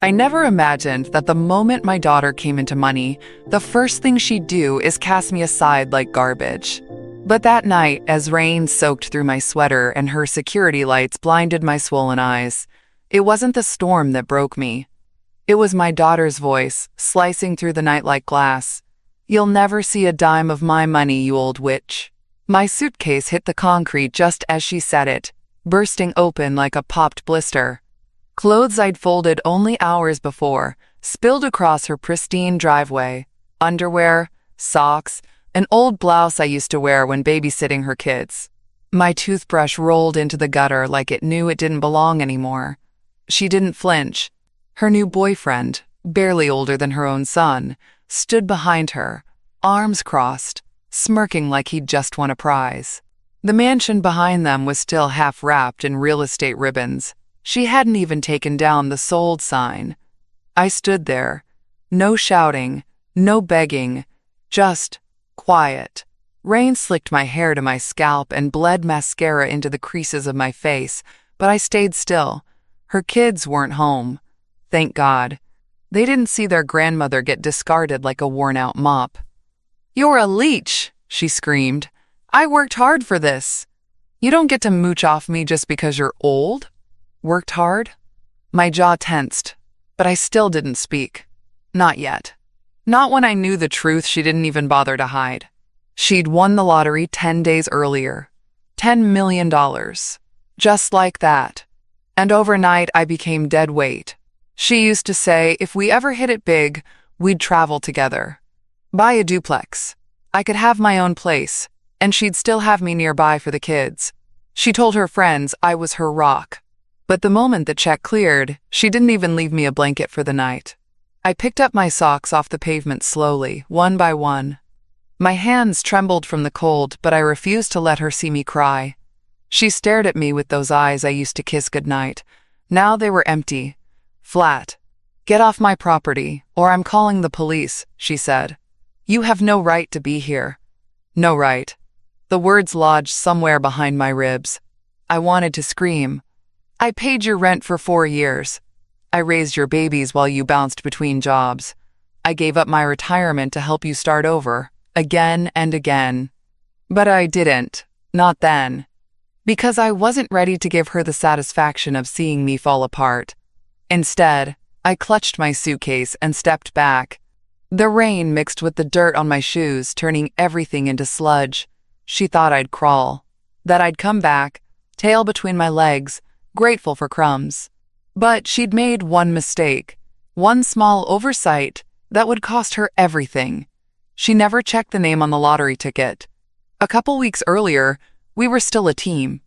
I never imagined that the moment my daughter came into money, the first thing she'd do is cast me aside like garbage. But that night, as rain soaked through my sweater and her security lights blinded my swollen eyes, it wasn't the storm that broke me. It was my daughter's voice, slicing through the night like glass. "You'll never see a dime of my money, you old witch." My suitcase hit the concrete just as she said it, bursting open like a popped blister. Clothes I'd folded only hours before spilled across her pristine driveway. Underwear, socks, an old blouse I used to wear when babysitting her kids. My toothbrush rolled into the gutter like it knew it didn't belong anymore. She didn't flinch. Her new boyfriend, barely older than her own son, stood behind her, arms crossed, smirking like he'd just won a prize. The mansion behind them was still half wrapped in real estate ribbons. She hadn't even taken down the sold sign. I stood there, no shouting, no begging, just quiet. Rain slicked my hair to my scalp and bled mascara into the creases of my face, but I stayed still. Her kids weren't home. Thank God. They didn't see their grandmother get discarded like a worn-out mop. "You're a leech," she screamed. "I worked hard for this. You don't get to mooch off me just because you're old." Worked hard? My jaw tensed, but I still didn't speak. Not yet. Not when I knew the truth she didn't even bother to hide. She'd won the lottery 10 days earlier. $10 million. Just like that. And overnight I became dead weight. She used to say if we ever hit it big, we'd travel together. Buy a duplex. I could have my own place, and she'd still have me nearby for the kids. She told her friends I was her rock. But the moment the check cleared, she didn't even leave me a blanket for the night. I picked up my socks off the pavement slowly, one by one. My hands trembled from the cold, but I refused to let her see me cry. She stared at me with those eyes I used to kiss goodnight. Now they were empty, flat. "Get off my property, or I'm calling the police," she said. "You have no right to be here." No right. The words lodged somewhere behind my ribs. I wanted to scream. "I paid your rent for 4 years. I raised your babies while you bounced between jobs. I gave up my retirement to help you start over, again and again." But I didn't, not then, because I wasn't ready to give her the satisfaction of seeing me fall apart. Instead, I clutched my suitcase and stepped back. The rain mixed with the dirt on my shoes, turning everything into sludge. She thought I'd crawl, that I'd come back, tail between my legs, grateful for crumbs. But she'd made one mistake, one small oversight that would cost her everything. She never checked the name on the lottery ticket. A couple weeks earlier, we were still a team.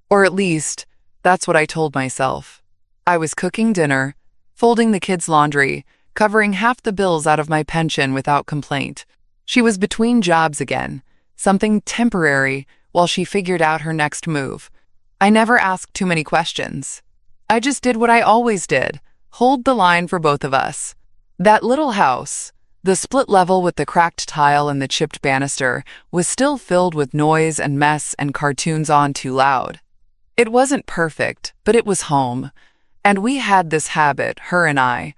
Or at least, that's what I told myself. I was cooking dinner, folding the kids' laundry, covering half the bills out of my pension without complaint. She was between jobs again, something temporary, while she figured out her next move. I never asked too many questions. I just did what I always did, hold the line for both of us. That little house, the split level with the cracked tile and the chipped banister, was still filled with noise and mess and cartoons on too loud. It wasn't perfect, but it was home. And we had this habit, her and I.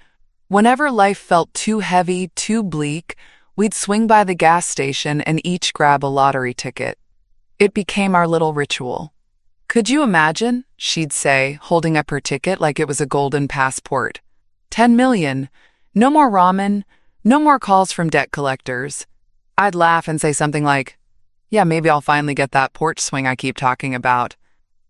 Whenever life felt too heavy, too bleak, we'd swing by the gas station and each grab a lottery ticket. It became our little ritual. "Could you imagine?" she'd say, holding up her ticket like it was a golden passport. 10 million. No more ramen. No more calls from debt collectors. I'd laugh and say something like, "Yeah, maybe I'll finally get that porch swing I keep talking about."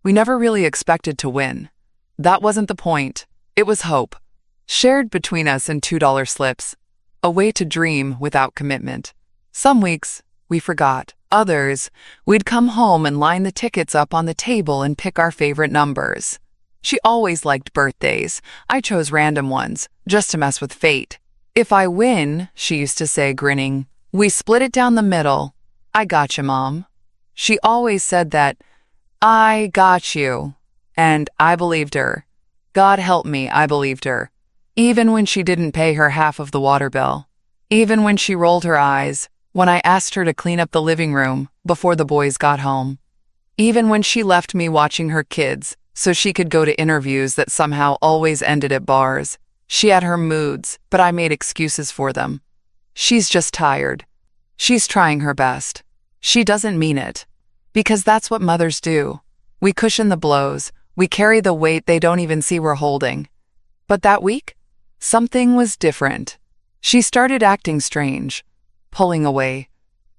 We never really expected to win. That wasn't the point. It was hope. Shared between us in $2 slips. A way to dream without commitment. Some weeks, we forgot. Others, we'd come home and line the tickets up on the table and pick our favorite numbers. She always liked birthdays. I chose random ones, just to mess with fate. "If I win," she used to say, grinning, "we split it down the middle. I got you, Mom." She always said that, "I got you," and I believed her. God help me, I believed her. Even when she didn't pay her half of the water bill. Even when she rolled her eyes when I asked her to clean up the living room before the boys got home. Even when she left me watching her kids so she could go to interviews that somehow always ended at bars. She had her moods, but I made excuses for them. She's just tired. She's trying her best. She doesn't mean it. Because that's what mothers do. We cushion the blows. We carry the weight they don't even see we're holding. But that week, something was different. She started acting strange, pulling away,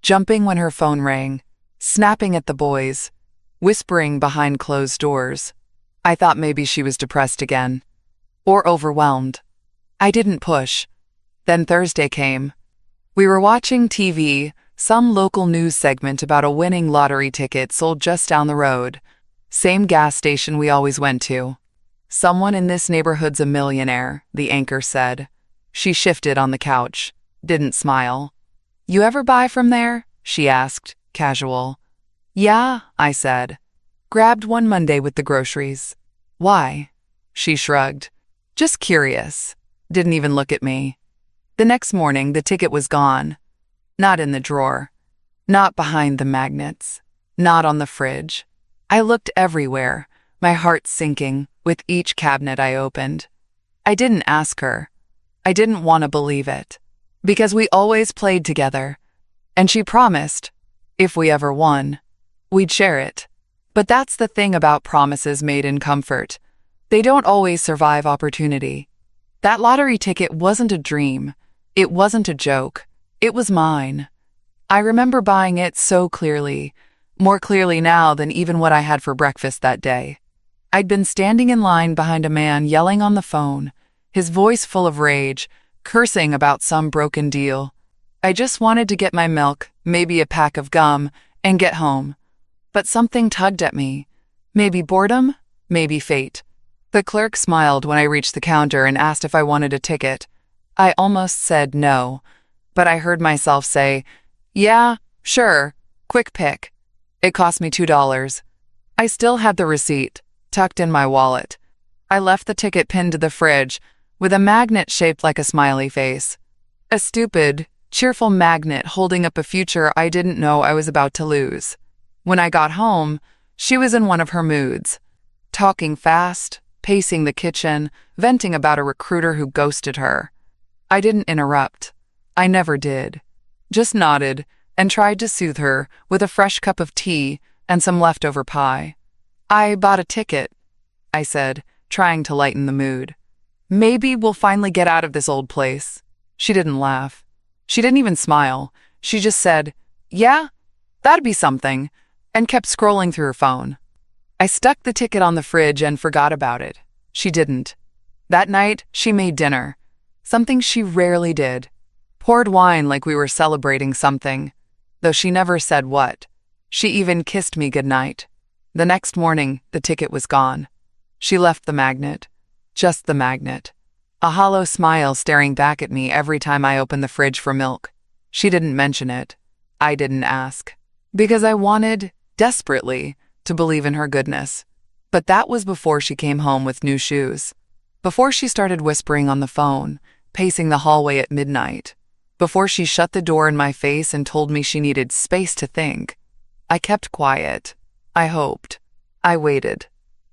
jumping when her phone rang, snapping at the boys, whispering behind closed doors. I thought maybe she was depressed again. Or overwhelmed. I didn't push. Then Thursday came. We were watching TV, some local news segment about a winning lottery ticket sold just down the road. Same gas station we always went to. Someone in this neighborhood's a millionaire, the anchor said. She shifted on the couch, didn't smile. You ever buy from there? She asked, casual. Yeah, I said. Grabbed one Monday with the groceries. Why? She shrugged. Just curious. Didn't even look at me. The next morning, the ticket was gone. Not in the drawer. Not behind the magnets. Not on the fridge. I looked everywhere, my heart sinking with each cabinet I opened. I didn't ask her. I didn't want to believe it. Because we always played together. And she promised, if we ever won, we'd share it. But that's the thing about promises made in comfort. They don't always survive opportunity. That lottery ticket wasn't a dream. It wasn't a joke. It was mine. I remember buying it so clearly, more clearly now than even what I had for breakfast that day. I'd been standing in line behind a man yelling on the phone, his voice full of rage, cursing about some broken deal. I just wanted to get my milk, maybe a pack of gum, and get home. But something tugged at me. Maybe boredom, maybe fate. The clerk smiled when I reached the counter and asked if I wanted a ticket. I almost said no, but I heard myself say, yeah, sure, quick pick. It cost me $2. I still had the receipt, tucked in my wallet. I left the ticket pinned to the fridge, with a magnet shaped like a smiley face. A stupid, cheerful magnet holding up a future I didn't know I was about to lose. When I got home, she was in one of her moods, talking fast, pacing the kitchen, venting about a recruiter who ghosted her. I didn't interrupt. I never did. Just nodded and tried to soothe her with a fresh cup of tea and some leftover pie. I bought a ticket, I said, trying to lighten the mood. Maybe we'll finally get out of this old place. She didn't laugh. She didn't even smile. She just said, yeah, that'd be something, and kept scrolling through her phone. I stuck the ticket on the fridge and forgot about it. She didn't. That night, she made dinner. Something she rarely did. Poured wine like we were celebrating something, though she never said what. She even kissed me goodnight. The next morning, the ticket was gone. She left the magnet. Just the magnet. A hollow smile staring back at me every time I opened the fridge for milk. She didn't mention it. I didn't ask. Because I wanted, desperately, to believe in her goodness. But that was before she came home with new shoes. Before she started whispering on the phone, pacing the hallway at midnight. Before she shut the door in my face and told me she needed space to think. I kept quiet. I hoped. I waited.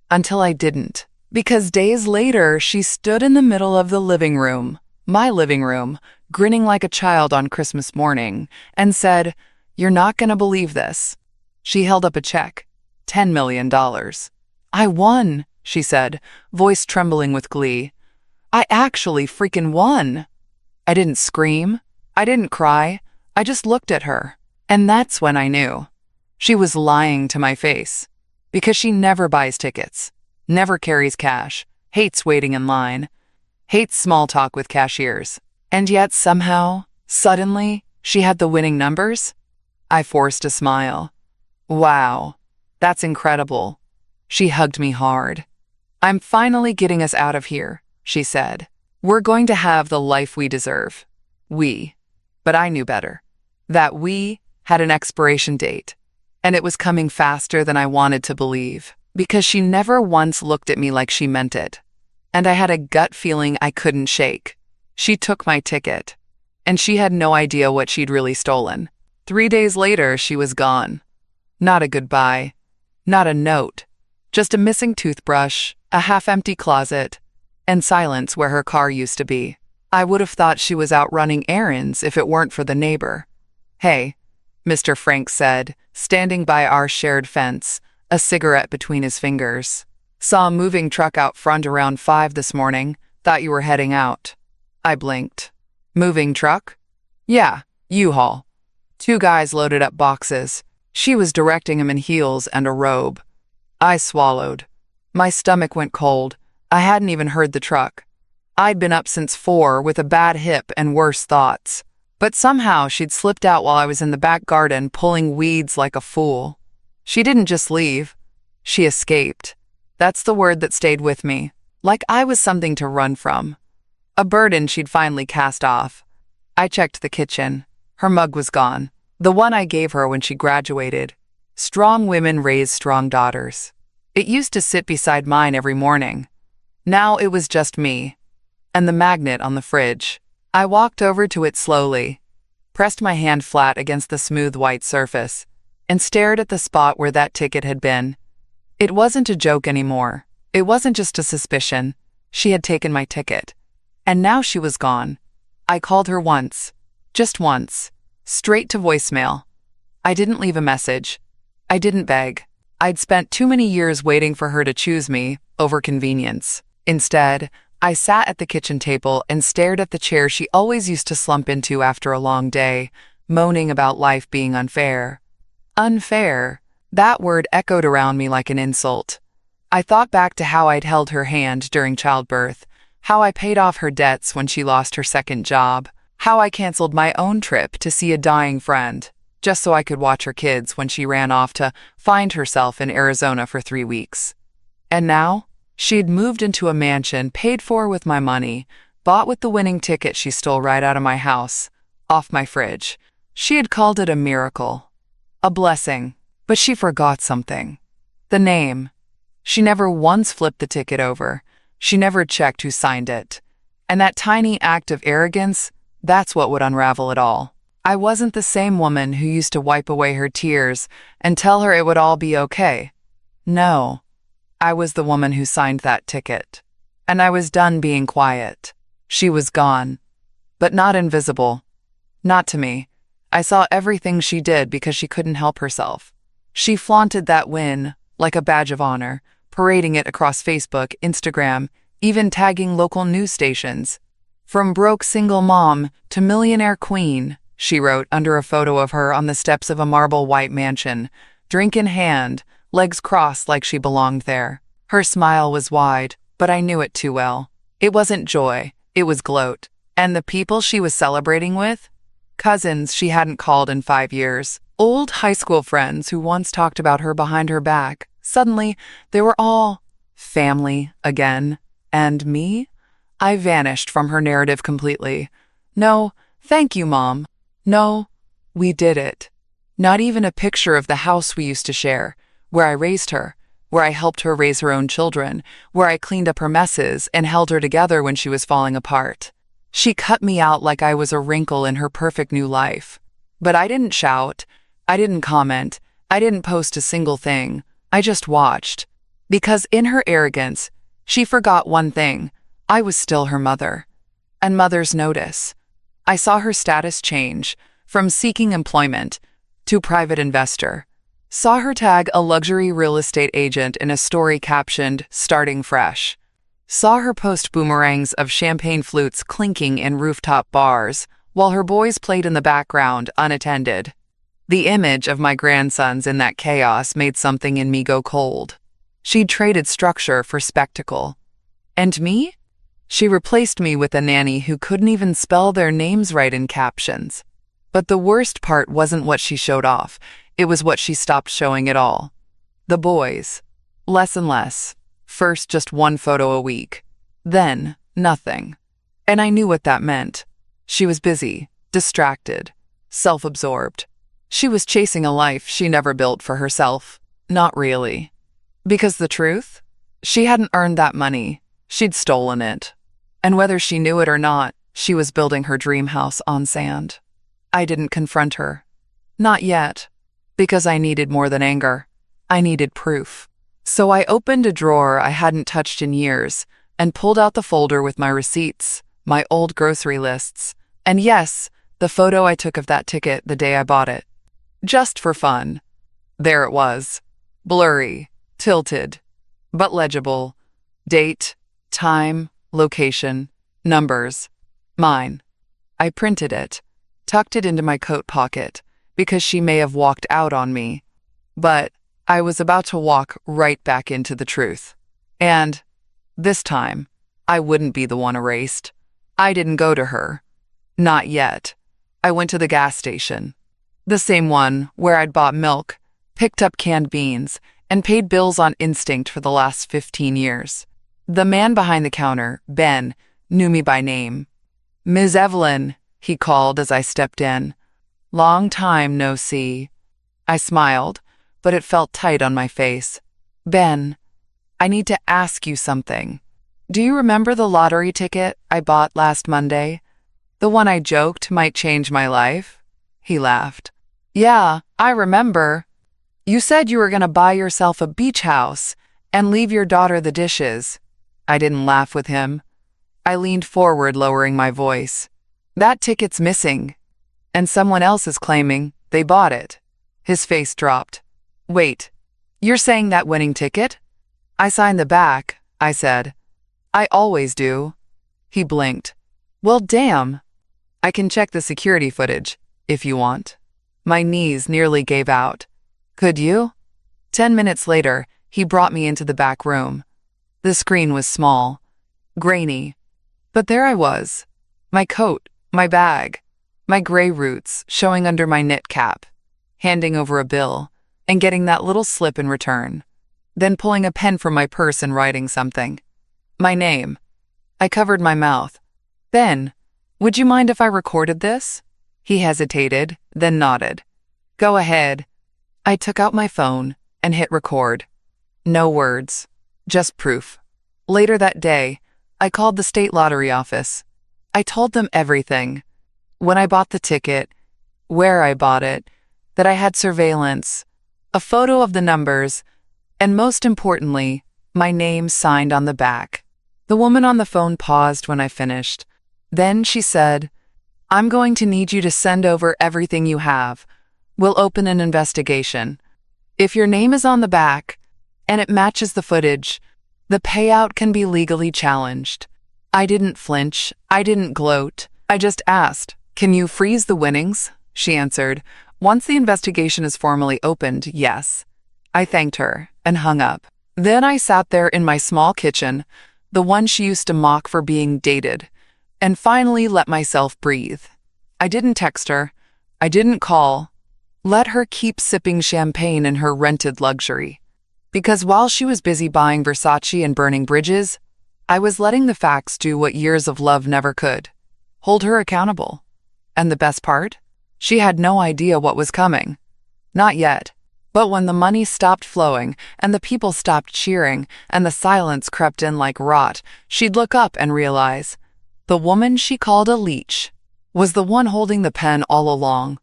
Until I didn't. Because days later, she stood in the middle of the living room, my living room, grinning like a child on Christmas morning, and said, "You're not gonna believe this." She held up a check. $10 million. I won, she said, voice trembling with glee. I actually freaking won. I didn't scream. I didn't cry. I just looked at her. And that's when I knew. She was lying to my face. Because she never buys tickets, never carries cash, hates waiting in line, hates small talk with cashiers. And yet somehow, suddenly, she had the winning numbers? I forced a smile. Wow, that's incredible. She hugged me hard. I'm finally getting us out of here, she said. We're going to have the life we deserve. We. But I knew better. That we had an expiration date. And it was coming faster than I wanted to believe. Because she never once looked at me like she meant it. And I had a gut feeling I couldn't shake. She took my ticket. And she had no idea what she'd really stolen. 3 days later, she was gone. Not a goodbye. Not a note. Just a missing toothbrush, a half-empty closet, and silence where her car used to be. I would have thought she was out running errands if it weren't for the neighbor. "Hey," Mr. Frank said, standing by our shared fence, a cigarette between his fingers. "Saw a moving truck out front around 5 this morning. Thought you were heading out." I blinked. "Moving truck?" "Yeah, U-Haul. 2 guys loaded up boxes. She was directing him in heels and a robe." I swallowed. My stomach went cold. I hadn't even heard the truck. I'd been up since 4 with a bad hip and worse thoughts. But somehow she'd slipped out while I was in the back garden pulling weeds like a fool. She didn't just leave. She escaped. That's the word that stayed with me, like I was something to run from. A burden she'd finally cast off. I checked the kitchen. Her mug was gone. The one I gave her when she graduated. Strong women raise strong daughters. It used to sit beside mine every morning. Now it was just me. And the magnet on the fridge. I walked over to it slowly, pressed my hand flat against the smooth white surface, and stared at the spot where that ticket had been. It wasn't a joke anymore. It wasn't just a suspicion. She had taken my ticket. And now she was gone. I called her once. Just once. Straight to voicemail. I didn't leave a message. I didn't beg. I'd spent too many years waiting for her to choose me over convenience. Instead, I sat at the kitchen table and stared at the chair she always used to slump into after a long day, moaning about life being unfair. Unfair. That word echoed around me like an insult. I thought back to how I'd held her hand during childbirth, how I paid off her debts when she lost her second job, how I canceled my own trip to see a dying friend, just so I could watch her kids when she ran off to find herself in Arizona for 3 weeks. And now? She'd moved into a mansion paid for with my money, bought with the winning ticket she stole right out of my house, off my fridge. She had called it a miracle, a blessing, but she forgot something. The name. She never once flipped the ticket over. She never checked who signed it. And that tiny act of arrogance, that's what would unravel it all. I wasn't the same woman who used to wipe away her tears and tell her it would all be okay. No. I was the woman who signed that ticket. And I was done being quiet. She was gone. But not invisible. Not to me. I saw everything she did because she couldn't help herself. She flaunted that win like a badge of honor, parading it across Facebook, Instagram, even tagging local news stations. "From broke single mom to millionaire queen," she wrote under a photo of her on the steps of a marble white mansion, drink in hand, legs crossed like she belonged there. Her smile was wide, but I knew it too well. It wasn't joy, it was gloat. And the people she was celebrating with? Cousins she hadn't called in 5 years. Old high school friends who once talked about her behind her back. Suddenly, they were all family again. And me? I vanished from her narrative completely. No, thank you, Mom. No, we did it. Not even a picture of the house we used to share, where I raised her, where I helped her raise her own children, where I cleaned up her messes and held her together when she was falling apart. She cut me out like I was a wrinkle in her perfect new life. But I didn't shout. I didn't comment. I didn't post a single thing. I just watched. Because in her arrogance, she forgot one thing. I was still her mother. And mothers notice. I saw her status change from seeking employment to private investor. Saw her tag a luxury real estate agent in a story captioned, "Starting Fresh." Saw her post boomerangs of champagne flutes clinking in rooftop bars, while her boys played in the background, unattended. The image of my grandsons in that chaos made something in me go cold. She'd traded structure for spectacle. And me? She replaced me with a nanny who couldn't even spell their names right in captions. But the worst part wasn't what she showed off. It was what she stopped showing at all. The boys. Less and less. First, just 1 photo a week. Then, nothing. And I knew what that meant. She was busy, distracted, self-absorbed. She was chasing a life she never built for herself. Not really. Because the truth? She hadn't earned that money. She'd stolen it. And whether she knew it or not, she was building her dream house on sand. I didn't confront her. Not yet. Because I needed more than anger. I needed proof. So I opened a drawer I hadn't touched in years and pulled out the folder with my receipts, my old grocery lists, and yes, the photo I took of that ticket the day I bought it. Just for fun. There it was. Blurry, tilted, but legible. Date, time, location, numbers. Mine. I printed it, tucked it into my coat pocket, because she may have walked out on me. But I was about to walk right back into the truth. And this time, I wouldn't be the one erased. I didn't go to her. Not yet. I went to the gas station. The same one where I'd bought milk, picked up canned beans, and paid bills on instinct for the last 15 years. The man behind the counter, Ben, knew me by name. "Ms. Evelyn," he called as I stepped in. "Long time no see." I smiled, but it felt tight on my face. "Ben, I need to ask you something. Do you remember the lottery ticket I bought last Monday? The one I joked might change my life?" He laughed. "Yeah, I remember. You said you were going to buy yourself a beach house and leave your daughter the dishes." I didn't laugh with him. I leaned forward, lowering my voice. "That ticket's missing, and someone else is claiming they bought it." His face dropped. "Wait, you're saying that winning ticket?" "I signed the back," I said. "I always do." He blinked. "Well, damn. I can check the security footage, if you want." My knees nearly gave out. "Could you?" 10 minutes later, he brought me into the back room. The screen was small, grainy, but there I was. My coat, my bag, my gray roots showing under my knit cap, handing over a bill, and getting that little slip in return. Then pulling a pen from my purse and writing something. My name. I covered my mouth. "Ben, would you mind if I recorded this?" He hesitated, then nodded. "Go ahead." I took out my phone and hit record. No words, just proof. Later that day, I called the state lottery office. I told them everything. When I bought the ticket, where I bought it, that I had surveillance, a photo of the numbers, and most importantly, my name signed on the back. The woman on the phone paused when I finished. Then she said, "I'm going to need you to send over everything you have. We'll open an investigation. If your name is on the back, and it matches the footage, the payout can be legally challenged." I didn't flinch. I didn't gloat. I just asked, "Can you freeze the winnings?" She answered, "Once the investigation is formally opened, yes." I thanked her and hung up. Then I sat there in my small kitchen, the one she used to mock for being dated, and finally let myself breathe. I didn't text her. I didn't call. Let her keep sipping champagne in her rented luxury. Because while she was busy buying Versace and burning bridges, I was letting the facts do what years of love never could. Hold her accountable. And the best part? She had no idea what was coming. Not yet. But when the money stopped flowing, and the people stopped cheering, and the silence crept in like rot, she'd look up and realize the woman she called a leech was the one holding the pen all along.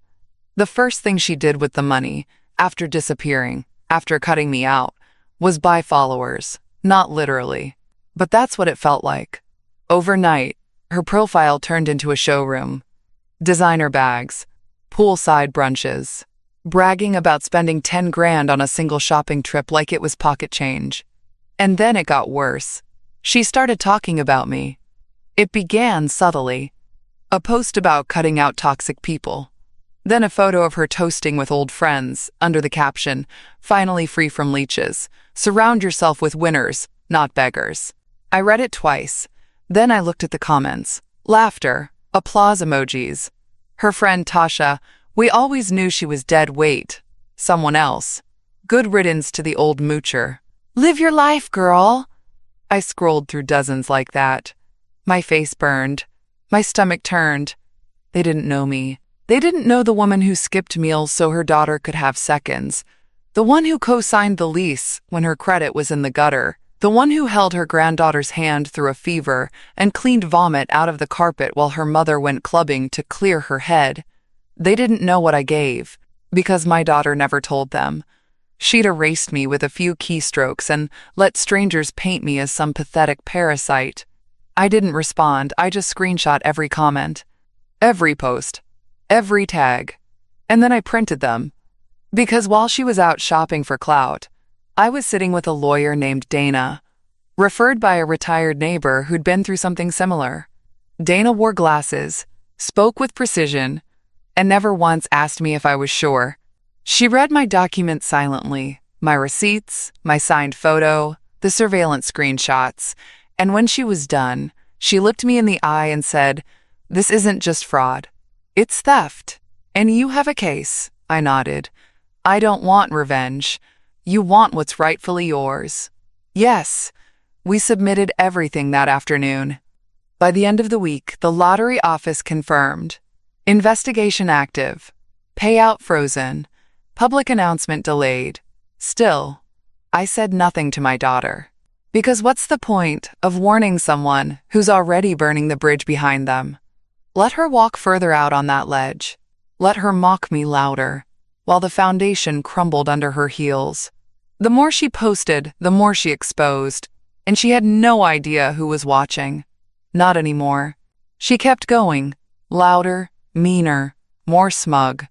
The first thing she did with the money, after disappearing, after cutting me out, was buy followers. Not literally. But that's what it felt like. Overnight, her profile turned into a showroom. Designer bags, poolside brunches, bragging about spending 10 grand on a single shopping trip like it was pocket change. And then it got worse. She started talking about me. It began subtly. A post about cutting out toxic people. Then a photo of her toasting with old friends, under the caption, "Finally free from leeches. Surround yourself with winners, not beggars." I read it twice. Then I looked at the comments. Laughter, applause emojis. Her friend Tasha, "We always knew she was dead weight." Someone else, "Good riddance to the old moocher. Live your life, girl." I scrolled through dozens like that. My face burned. My stomach turned. They didn't know me. They didn't know the woman who skipped meals so her daughter could have seconds. The one who co-signed the lease when her credit was in the gutter. The one who held her granddaughter's hand through a fever and cleaned vomit out of the carpet while her mother went clubbing to clear her head. They didn't know what I gave, because my daughter never told them. She'd erased me with a few keystrokes and let strangers paint me as some pathetic parasite. I didn't respond, I just screenshot every comment, every post, every tag. And then I printed them. Because while she was out shopping for clout, I was sitting with a lawyer named Dana, referred by a retired neighbor who'd been through something similar. Dana wore glasses, spoke with precision, and never once asked me if I was sure. She read my documents silently, my receipts, my signed photo, the surveillance screenshots, and when she was done, she looked me in the eye and said, "This isn't just fraud. It's theft. And you have a case." I nodded. "I don't want revenge. You want what's rightfully yours." Yes, we submitted everything that afternoon. By the end of the week, the lottery office confirmed. Investigation active. Payout frozen. Public announcement delayed. Still, I said nothing to my daughter. Because what's the point of warning someone who's already burning the bridge behind them? Let her walk further out on that ledge. Let her mock me louder, while the foundation crumbled under her heels. The more she posted, the more she exposed, and she had no idea who was watching. Not anymore. She kept going, louder, meaner, more smug.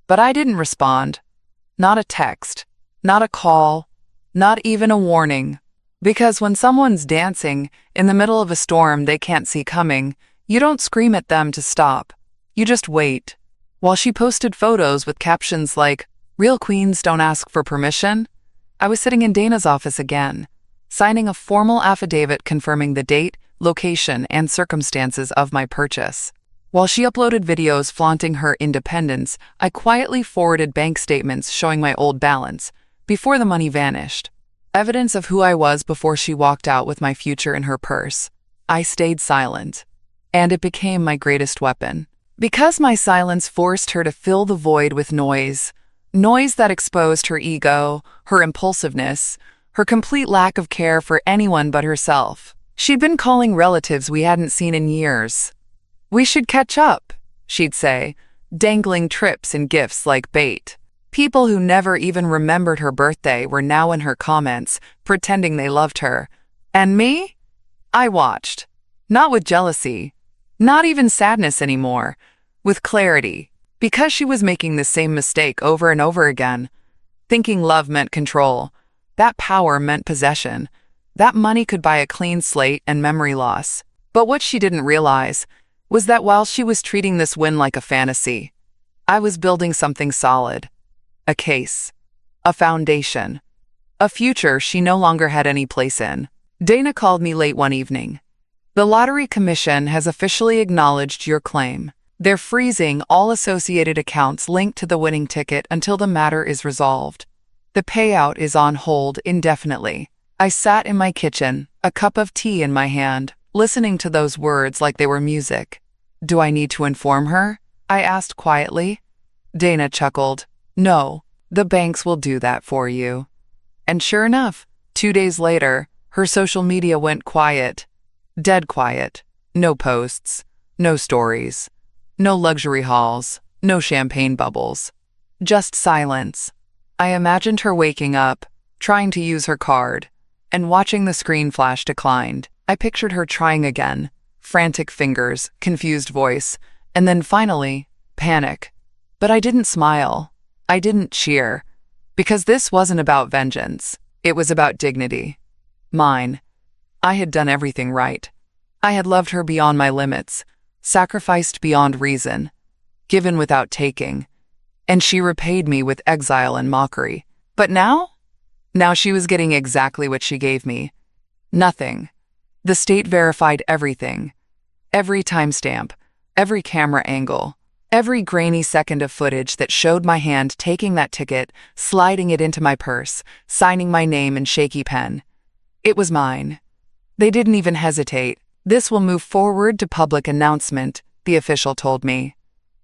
But I didn't respond. Not a text, not a call, not even a warning. Because when someone's dancing in the middle of a storm they can't see coming, you don't scream at them to stop. You just wait. While she posted photos with captions like, "Real queens don't ask for permission," I was sitting in Dana's office again, signing a formal affidavit confirming the date, location, and circumstances of my purchase. While she uploaded videos flaunting her independence, I quietly forwarded bank statements showing my old balance before the money vanished. Evidence of who I was before she walked out with my future in her purse. I stayed silent, and it became my greatest weapon. Because my silence forced her to fill the void with noise that exposed her ego, her impulsiveness, her complete lack of care for anyone but herself. She'd been calling relatives we hadn't seen in years. "We should catch up," she'd say, dangling trips and gifts like bait. People who never even remembered her birthday were now in her comments, pretending they loved her. And me? I watched. Not with jealousy, not even sadness anymore, with clarity, because she was making the same mistake over and over again, thinking love meant control, that power meant possession, that money could buy a clean slate and memory loss. But what she didn't realize was that while she was treating this win like a fantasy, I was building something solid. A case. A foundation. A future she no longer had any place in. Dana called me late one evening. "The Lottery Commission has officially acknowledged your claim. They're freezing all associated accounts linked to the winning ticket until the matter is resolved. The payout is on hold indefinitely." I sat in my kitchen, a cup of tea in my hand, listening to those words like they were music. "Do I need to inform her?" I asked quietly. Dana chuckled. "No, the banks will do that for you." And sure enough, 2 days later, her social media went quiet. Dead quiet. No posts, no stories, no luxury hauls, no champagne bubbles. Just silence. I imagined her waking up, trying to use her card, and watching the screen flash declined. I pictured her trying again, frantic fingers, confused voice, and then finally, panic. But I didn't smile. I didn't cheer. Because this wasn't about vengeance. It was about dignity. Mine. I had done everything right. I had loved her beyond my limits, sacrificed beyond reason, given without taking, and she repaid me with exile and mockery. But now? Now she was getting exactly what she gave me. Nothing. The state verified everything. Every timestamp, every camera angle, every grainy second of footage that showed my hand taking that ticket, sliding it into my purse, signing my name in shaky pen. It was mine. They didn't even hesitate. "This will move forward to public announcement," the official told me.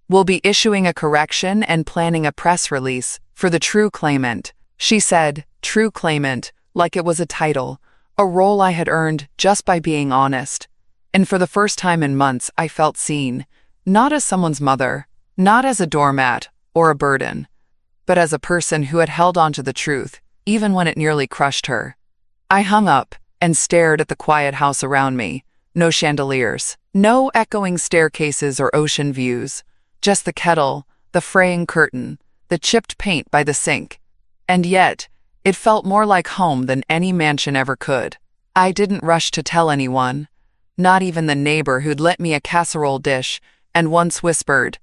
"We'll be issuing a correction and planning a press release for the true claimant." She said, "true claimant," like it was a title, a role I had earned just by being honest. And for the first time in months, I felt seen, not as someone's mother, not as a doormat or a burden, but as a person who had held on to the truth, even when it nearly crushed her. I hung up and stared at the quiet house around me. No chandeliers, no echoing staircases or ocean views, just the kettle, the fraying curtain, the chipped paint by the sink. And yet, it felt more like home than any mansion ever could. I didn't rush to tell anyone, not even the neighbor who'd lent me a casserole dish and once whispered,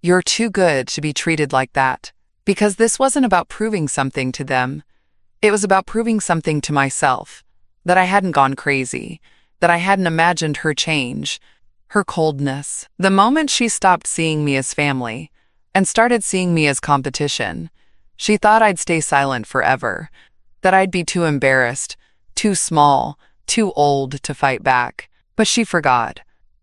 "You're too good to be treated like that." Because this wasn't about proving something to them. It was about proving something to myself, that I hadn't gone crazy, that I hadn't imagined her change, her coldness. The moment she stopped seeing me as family and started seeing me as competition, she thought I'd stay silent forever, that I'd be too embarrassed, too small, too old to fight back. But she forgot.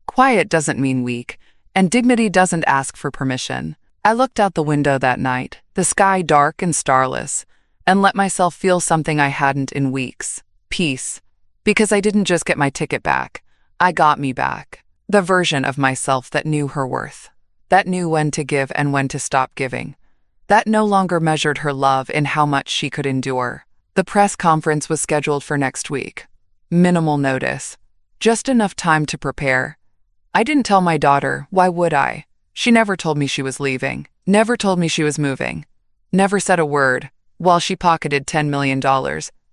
Quiet doesn't mean weak, and dignity doesn't ask for permission. I looked out the window that night, the sky dark and starless, and let myself feel something I hadn't in weeks. Peace. Because I didn't just get my ticket back. I got me back. The version of myself that knew her worth. That knew when to give and when to stop giving. That no longer measured her love in how much she could endure. The press conference was scheduled for next week. Minimal notice. Just enough time to prepare. I didn't tell my daughter, why would I? She never told me she was leaving. Never told me she was moving. Never said a word, while she pocketed $10 million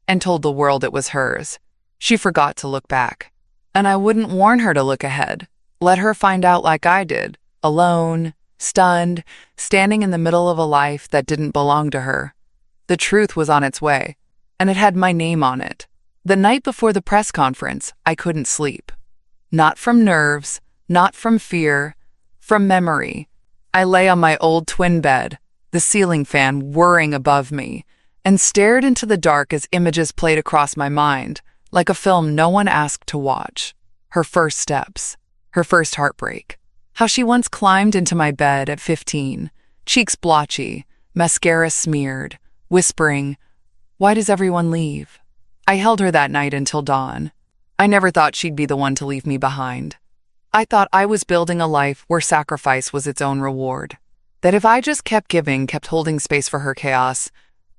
and told the world it was hers. She forgot to look back. And I wouldn't warn her to look ahead. Let her find out like I did, alone, stunned, standing in the middle of a life that didn't belong to her. The truth was on its way, and it had my name on it. The night before the press conference, I couldn't sleep. Not from nerves, not from fear, from memory. I lay on my old twin bed, the ceiling fan whirring above me, and stared into the dark as images played across my mind, like a film no one asked to watch. Her first steps, her first heartbreak. How she once climbed into my bed at 15, cheeks blotchy, mascara smeared, whispering, "Why does everyone leave?" I held her that night until dawn. I never thought she'd be the one to leave me behind. I thought I was building a life where sacrifice was its own reward. That if I just kept giving, kept holding space for her chaos,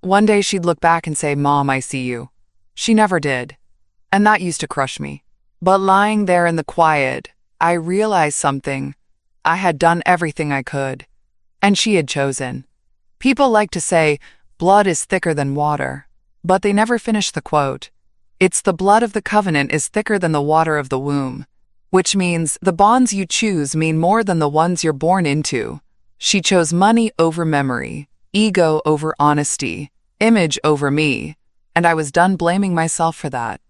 one day she'd look back and say, "Mom, I see you." She never did. And that used to crush me. But lying there in the quiet, I realized something. I had done everything I could. And she had chosen. People like to say, blood is thicker than water. But they never finish the quote. It's the blood of the covenant is thicker than the water of the womb. Which means the bonds you choose mean more than the ones you're born into. She chose money over memory, ego over honesty, image over me. And I was done blaming myself for that.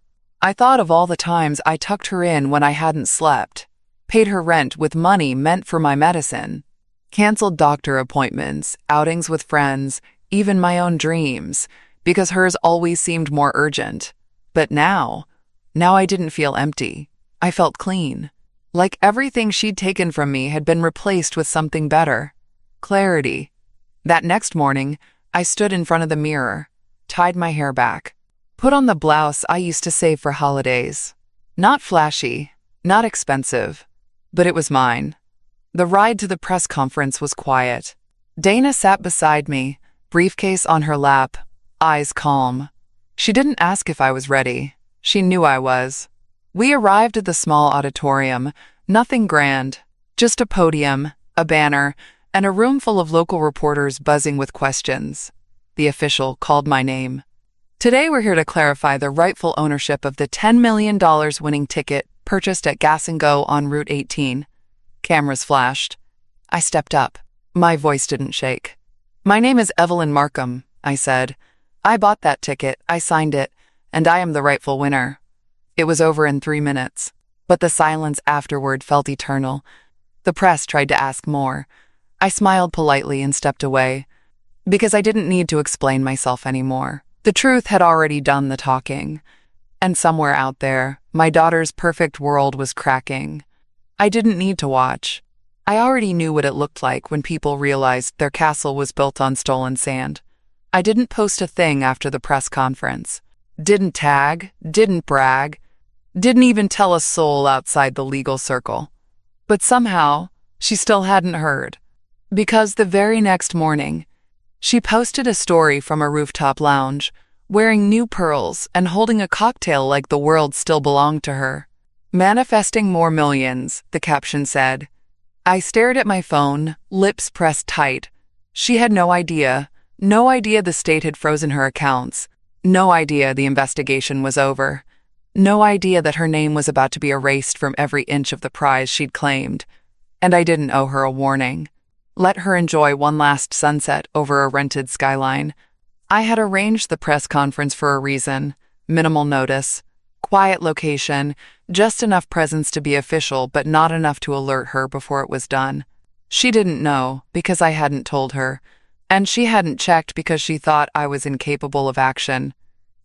I thought of all the times I tucked her in when I hadn't slept, paid her rent with money meant for my medicine, canceled doctor appointments, outings with friends, even my own dreams, because hers always seemed more urgent. But now I didn't feel empty. I felt clean. Like everything she'd taken from me had been replaced with something better. Clarity. That next morning, I stood in front of the mirror, tied my hair back, put on the blouse I used to save for holidays. Not flashy, not expensive, but it was mine. The ride to the press conference was quiet. Dana sat beside me, briefcase on her lap, eyes calm. She didn't ask if I was ready. She knew I was. We arrived at the small auditorium, nothing grand, just a podium, a banner, and a room full of local reporters buzzing with questions. The official called my name. Today we're here to clarify the rightful ownership of the $10 million winning ticket purchased at Gas & Go on Route 18. Cameras flashed. I stepped up. My voice didn't shake. "My name is Evelyn Markham," I said. "I bought that ticket, I signed it, and I am the rightful winner." It was over in 3 minutes, but the silence afterward felt eternal. The press tried to ask more. I smiled politely and stepped away, because I didn't need to explain myself anymore. The truth had already done the talking, and somewhere out there, my daughter's perfect world was cracking. I didn't need to watch. I already knew what it looked like when people realized their castle was built on stolen sand. I didn't post a thing after the press conference. Didn't tag, didn't brag, didn't even tell a soul outside the legal circle. But somehow, she still hadn't heard. Because the very next morning, She posted a story from a rooftop lounge, wearing new pearls and holding a cocktail like the world still belonged to her. Manifesting more millions, the caption said. I stared at my phone, lips pressed tight. She had no idea the state had frozen her accounts, no idea the investigation was over, no idea that her name was about to be erased from every inch of the prize she'd claimed. And I didn't owe her a warning. Let her enjoy one last sunset over a rented skyline. I had arranged the press conference for a reason. Minimal notice, quiet location, just enough presence to be official but not enough to alert her before it was done. She didn't know because I hadn't told her, and she hadn't checked because she thought I was incapable of action.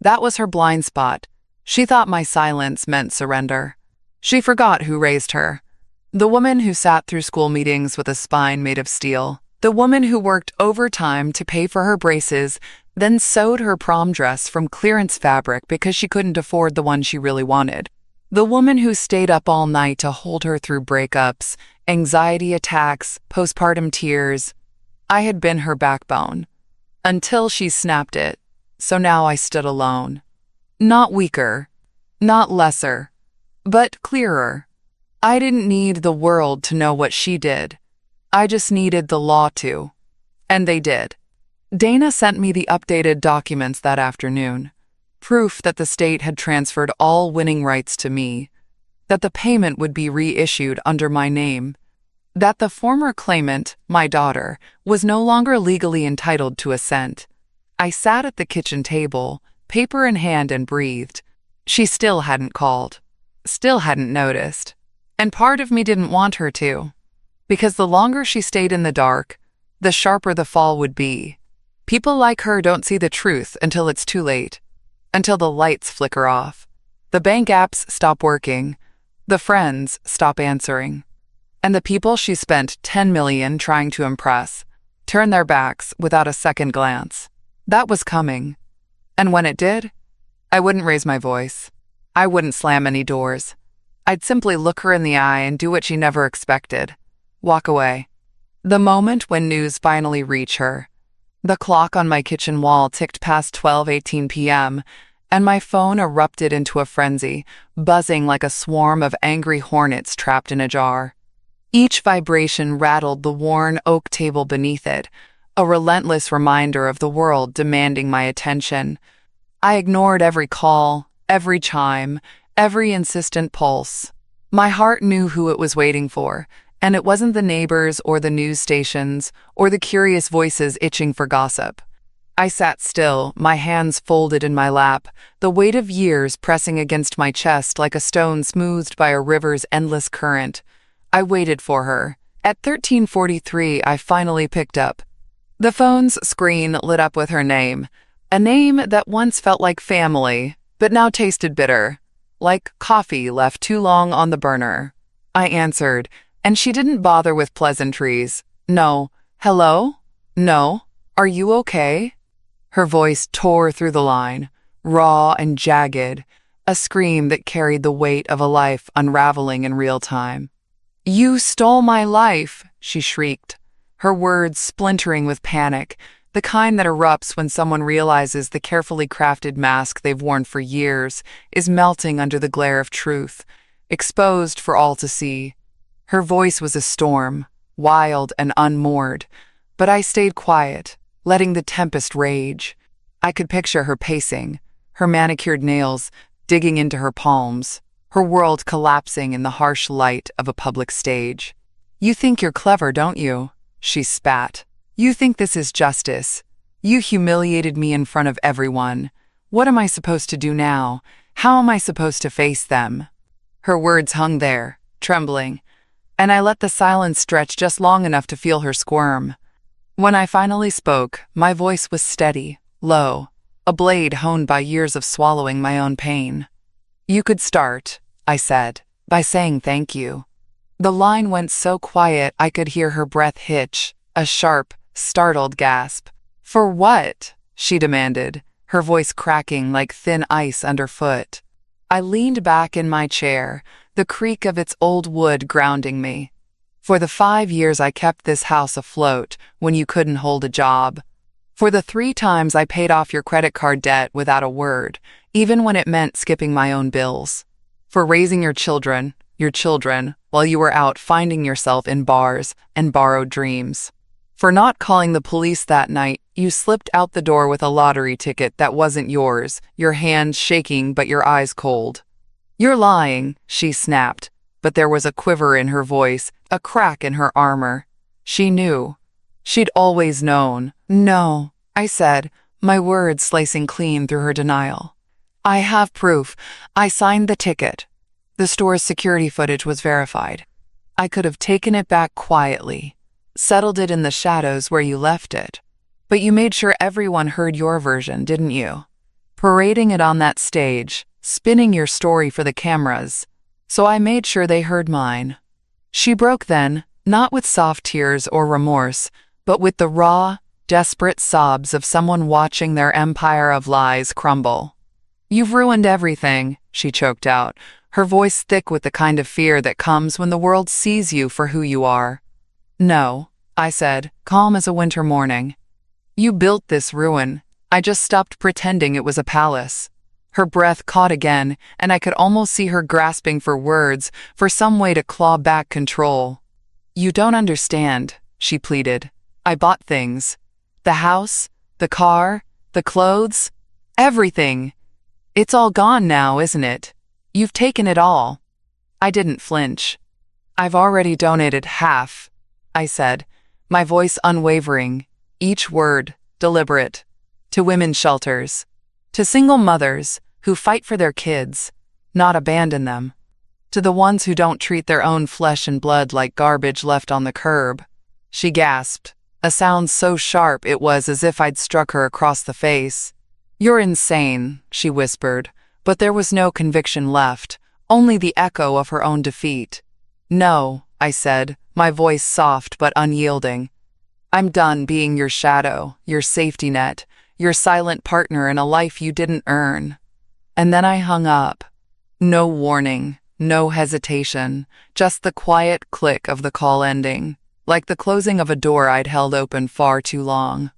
That was her blind spot. She thought my silence meant surrender. She forgot who raised her. The woman who sat through school meetings with a spine made of steel. The woman who worked overtime to pay for her braces, then sewed her prom dress from clearance fabric because she couldn't afford the one she really wanted. The woman who stayed up all night to hold her through breakups, anxiety attacks, postpartum tears. I had been her backbone. Until she snapped it. So now I stood alone. Not weaker, not lesser, but clearer. I didn't need the world to know what she did. I just needed the law to. And they did. Dana sent me the updated documents that afternoon. Proof that the state had transferred all winning rights to me. That the payment would be reissued under my name. That the former claimant, my daughter, was no longer legally entitled to a cent. I sat at the kitchen table, paper in hand, and breathed. She still hadn't called. Still hadn't noticed. And part of me didn't want her to. Because the longer she stayed in the dark, the sharper the fall would be. People like her don't see the truth until it's too late. Until the lights flicker off. The bank apps stop working. The friends stop answering. And the people she spent $10 million trying to impress turn their backs without a second glance. That was coming. And when it did, I wouldn't raise my voice. I wouldn't slam any doors. I'd simply look her in the eye and do what she never expected. Walk away. The moment when news finally reached her. The clock on my kitchen wall ticked past 12:18 p.m., and my phone erupted into a frenzy, buzzing like a swarm of angry hornets trapped in a jar. Each vibration rattled the worn oak table beneath it, a relentless reminder of the world demanding my attention. I ignored every call, every chime, every insistent pulse. My heart knew who it was waiting for, and it wasn't the neighbors or the news stations or the curious voices itching for gossip. I sat still, my hands folded in my lap, the weight of years pressing against my chest like a stone smoothed by a river's endless current. I waited for her. At 13:43, I finally picked up. The phone's screen lit up with her name, a name that once felt like family, but now tasted bitter. Like coffee left too long on the burner. I answered, and she didn't bother with pleasantries. No. Hello? No. Are you okay? Her voice tore through the line, raw and jagged, a scream that carried the weight of a life unraveling in real time. You stole my life, she shrieked, her words splintering with panic, the kind that erupts when someone realizes the carefully crafted mask they've worn for years is melting under the glare of truth, exposed for all to see. Her voice was a storm, wild and unmoored, but I stayed quiet, letting the tempest rage. I could picture her pacing, her manicured nails digging into her palms, her world collapsing in the harsh light of a public stage. You think you're clever, don't you? She spat. You think this is justice. You humiliated me in front of everyone. What am I supposed to do now? How am I supposed to face them? Her words hung there, trembling, and I let the silence stretch just long enough to feel her squirm. When I finally spoke, my voice was steady, low, a blade honed by years of swallowing my own pain. You could start, I said, by saying thank you. The line went so quiet I could hear her breath hitch, a sharp, startled gasp. For what? She demanded, her voice cracking like thin ice underfoot. I leaned back in my chair, the creak of its old wood grounding me. For the 5 years I kept this house afloat when you couldn't hold a job. For the 3 times I paid off your credit card debt without a word, even when it meant skipping my own bills. For raising your children, while you were out finding yourself in bars and borrowed dreams. For not calling the police that night, you slipped out the door with a lottery ticket that wasn't yours, your hands shaking but your eyes cold. You're lying, she snapped, but there was a quiver in her voice, a crack in her armor. She knew. She'd always known. No, I said, my words slicing clean through her denial. I have proof. I signed the ticket. The store's security footage was verified. I could have taken it back quietly, settled it in the shadows where you left it. But you made sure everyone heard your version, didn't you? Parading it on that stage, spinning your story for the cameras. So I made sure they heard mine. She broke then, not with soft tears or remorse, but with the raw, desperate sobs of someone watching their empire of lies crumble. You've ruined everything, she choked out, her voice thick with the kind of fear that comes when the world sees you for who you are. No, I said, calm as a winter morning. You built this ruin. I just stopped pretending it was a palace. Her breath caught again, and I could almost see her grasping for words, for some way to claw back control. You don't understand, she pleaded. I bought things. The house, the car, the clothes, everything. It's all gone now, isn't it? You've taken it all. I didn't flinch. I've already donated half, I said, my voice unwavering, each word deliberate, to women's shelters, to single mothers who fight for their kids, not abandon them, to the ones who don't treat their own flesh and blood like garbage left on the curb. She gasped, a sound so sharp it was as if I'd struck her across the face. You're insane, she whispered, but there was no conviction left, only the echo of her own defeat. No, I said, my voice soft but unyielding. I'm done being your shadow, your safety net, your silent partner in a life you didn't earn. And then I hung up. No warning, no hesitation, just the quiet click of the call ending, like the closing of a door I'd held open far too long.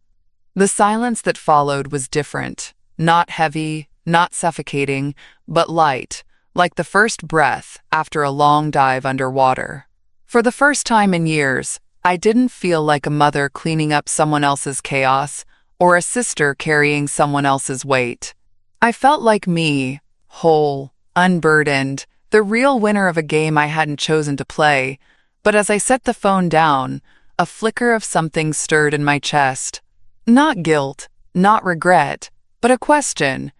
The silence that followed was different, not heavy, not suffocating, but light, like the first breath after a long dive underwater. For the first time in years, I didn't feel like a mother cleaning up someone else's chaos or a sister carrying someone else's weight. I felt like me, whole, unburdened, the real winner of a game I hadn't chosen to play. But as I set the phone down, a flicker of something stirred in my chest. Not guilt, not regret, but a question.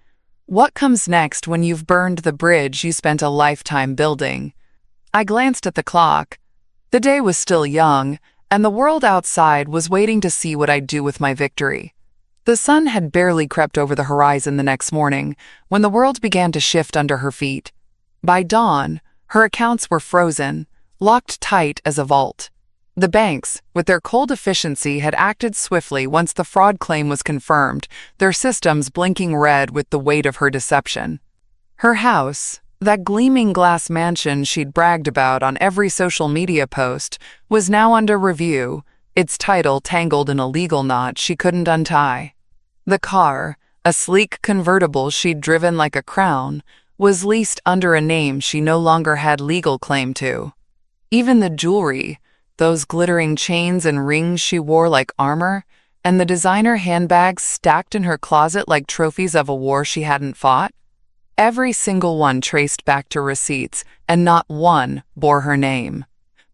What comes next when you've burned the bridge you spent a lifetime building? I glanced at the clock. The day was still young, and the world outside was waiting to see what I'd do with my victory. The sun had barely crept over the horizon the next morning when the world began to shift under her feet. By dawn, her accounts were frozen, locked tight as a vault. The banks, with their cold efficiency, had acted swiftly once the fraud claim was confirmed, their systems blinking red with the weight of her deception. Her house, that gleaming glass mansion she'd bragged about on every social media post, was now under review, its title tangled in a legal knot she couldn't untie. The car, a sleek convertible she'd driven like a crown, was leased under a name she no longer had legal claim to. Even the jewelry, those glittering chains and rings she wore like armor, and the designer handbags stacked in her closet like trophies of a war she hadn't fought, every single one traced back to receipts, and not one bore her name.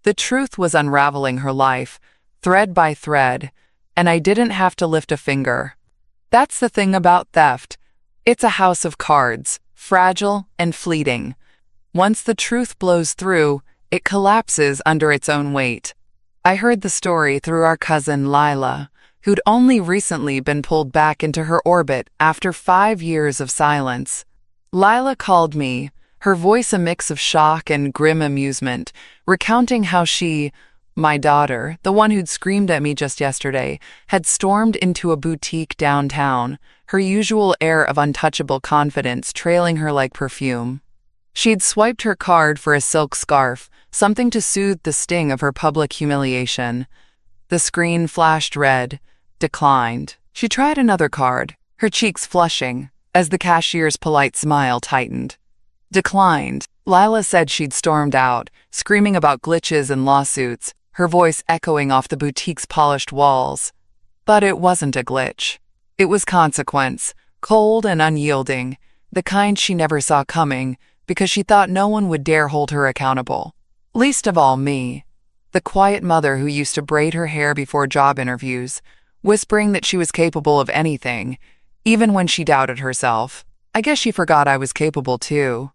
The truth was unraveling her life, thread by thread, and I didn't have to lift a finger. That's the thing about theft. It's a house of cards, fragile and fleeting. Once the truth blows through, it collapses under its own weight. I heard the story through our cousin Lila, who'd only recently been pulled back into her orbit after 5 years of silence. Lila called me, her voice a mix of shock and grim amusement, recounting how she, my daughter, the one who'd screamed at me just yesterday, had stormed into a boutique downtown, her usual air of untouchable confidence trailing her like perfume. She'd swiped her card for a silk scarf, something to soothe the sting of her public humiliation. The screen flashed red, declined, She tried another card, her cheeks flushing, as the cashier's polite smile tightened. Declined. Lila said she'd stormed out, screaming about glitches and lawsuits, her voice echoing off the boutique's polished walls. But it wasn't a glitch. It was consequence, cold and unyielding, the kind she never saw coming because she thought no one would dare hold her accountable. Least of all me, the quiet mother who used to braid her hair before job interviews, whispering that she was capable of anything, even when she doubted herself. I guess she forgot I was capable too.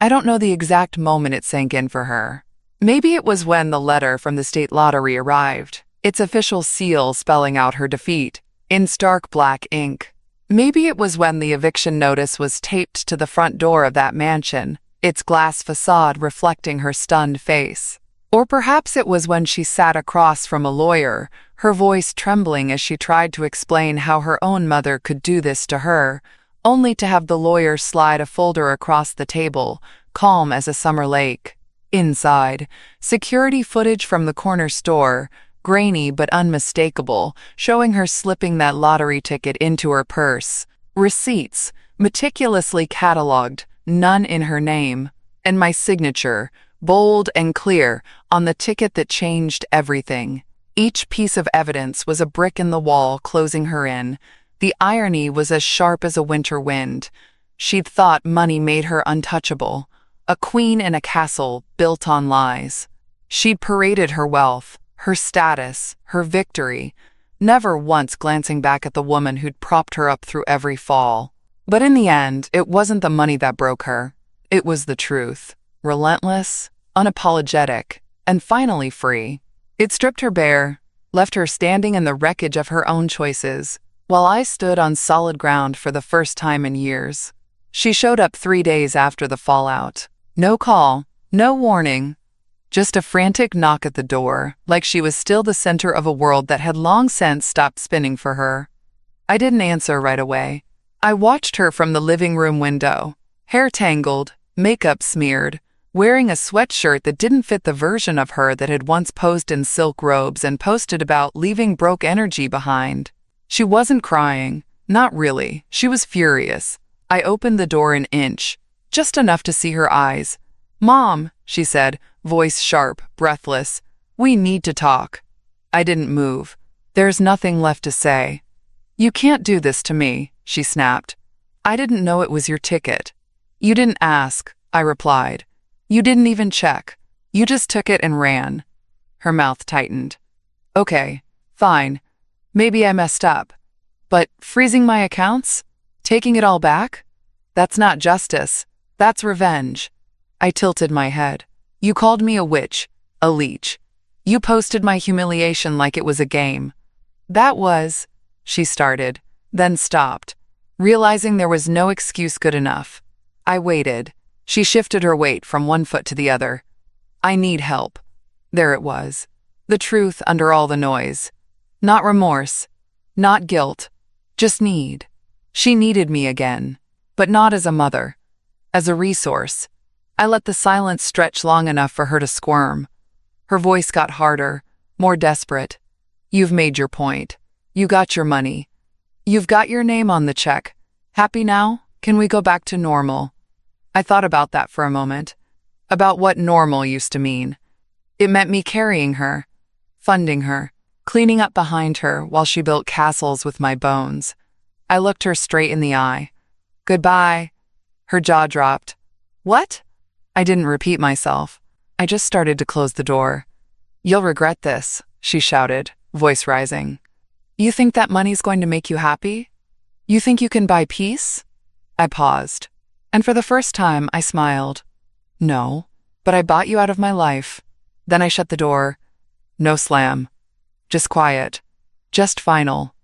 I don't know the exact moment it sank in for her. Maybe it was when the letter from the state lottery arrived, its official seal spelling out her defeat, in stark black ink. Maybe it was when the eviction notice was taped to the front door of that mansion, its glass facade reflecting her stunned face. Or perhaps it was when she sat across from a lawyer, her voice trembling as she tried to explain how her own mother could do this to her, only to have the lawyer slide a folder across the table, calm as a summer lake. Inside, security footage from the corner store, grainy but unmistakable, showing her slipping that lottery ticket into her purse. Receipts, meticulously cataloged, none in her name. And my signature, bold and clear, on the ticket that changed everything. Each piece of evidence was a brick in the wall closing her in. The irony was as sharp as a winter wind. She'd thought money made her untouchable, a queen in a castle built on lies. She'd paraded her wealth, her status, her victory, never once glancing back at the woman who'd propped her up through every fall. But in the end, it wasn't the money that broke her. It was the truth. Relentless, unapologetic, and finally free. It stripped her bare, left her standing in the wreckage of her own choices, while I stood on solid ground for the first time in years. She showed up 3 days after the fallout. No call, no warning, just a frantic knock at the door, like she was still the center of a world that had long since stopped spinning for her. I didn't answer right away. I watched her from the living room window, hair tangled, makeup smeared, wearing a sweatshirt that didn't fit the version of her that had once posed in silk robes and posted about leaving broke energy behind. She wasn't crying. Not really. She was furious. I opened the door an inch, just enough to see her eyes. "Mom," she said, voice sharp, breathless. "We need to talk." I didn't move. There's nothing left to say. "You can't do this to me," she snapped. "I didn't know it was your ticket." "You didn't ask," I replied. "You didn't even check. You just took it and ran." Her mouth tightened. "Okay, fine. Maybe I messed up. But freezing my accounts? Taking it all back? That's not justice. That's revenge." I tilted my head. "You called me a witch, a leech. You posted my humiliation like it was a game." "That was," she started, then stopped, realizing there was no excuse good enough. I waited. She shifted her weight from one foot to the other. "I need help." There it was. The truth under all the noise. Not remorse, not guilt, just need. She needed me again, but not as a mother, as a resource. I let the silence stretch long enough for her to squirm. Her voice got harder, more desperate. "You've made your point. You got your money. You've got your name on the check. Happy now? Can we go back to normal?" I thought about that for a moment, about what normal used to mean. It meant me carrying her, funding her, cleaning up behind her while she built castles with my bones. I looked her straight in the eye. "Goodbye." Her jaw dropped. "What?" I didn't repeat myself. I just started to close the door. "You'll regret this," she shouted, voice rising. "You think that money's going to make you happy? You think you can buy peace?" I paused, and for the first time I smiled. "No, but I bought you out of my life." Then I shut the door. No slam. Just quiet. Just final.